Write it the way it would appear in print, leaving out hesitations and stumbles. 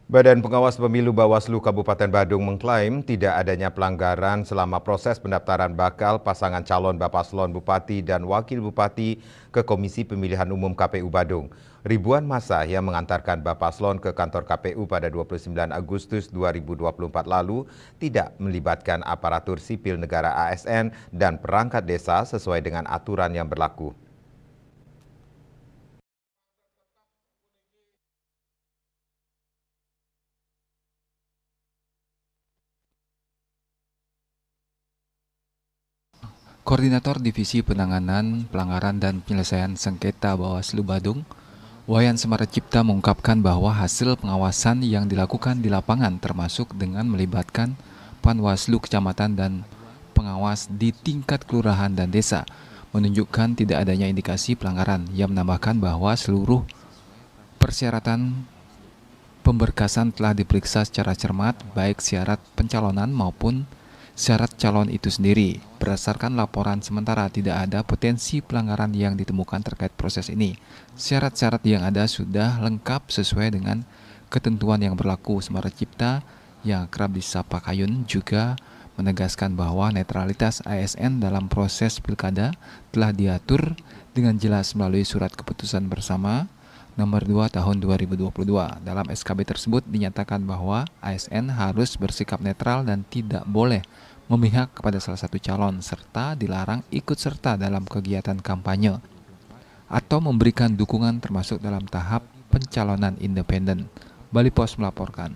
Badan Pengawas Pemilu Bawaslu Kabupaten Badung mengklaim tidak adanya pelanggaran selama proses pendaftaran bakal pasangan calon Bapaslon Bupati dan Wakil Bupati ke Komisi Pemilihan Umum KPU Badung. Ribuan massa yang mengantarkan Bapaslon ke kantor KPU pada 29 Agustus 2024 lalu tidak melibatkan aparatur sipil negara ASN dan perangkat desa sesuai dengan aturan yang berlaku. Koordinator Divisi Penanganan Pelanggaran dan Penyelesaian Sengketa Bawaslu Badung, Wayan Semaracipta mengungkapkan bahwa hasil pengawasan yang dilakukan di lapangan termasuk dengan melibatkan Panwaslu Kecamatan dan pengawas di tingkat kelurahan dan desa menunjukkan tidak adanya indikasi pelanggaran. Ia menambahkan bahwa seluruh persyaratan pemberkasan telah diperiksa secara cermat, baik syarat pencalonan maupun syarat calon itu sendiri. Berdasarkan laporan sementara, tidak ada potensi pelanggaran yang ditemukan terkait proses ini. Syarat-syarat yang ada sudah lengkap sesuai dengan ketentuan yang berlaku. Semaracipta yang kerap disapa Kayun juga menegaskan bahwa netralitas ASN dalam proses pilkada telah diatur dengan jelas melalui surat keputusan bersama Nomor 2 Tahun 2022. Dalam SKB tersebut dinyatakan bahwa ASN harus bersikap netral dan tidak boleh memihak kepada salah satu calon serta dilarang ikut serta dalam kegiatan kampanye atau memberikan dukungan termasuk dalam tahap pencalonan independen. Bali Pos melaporkan.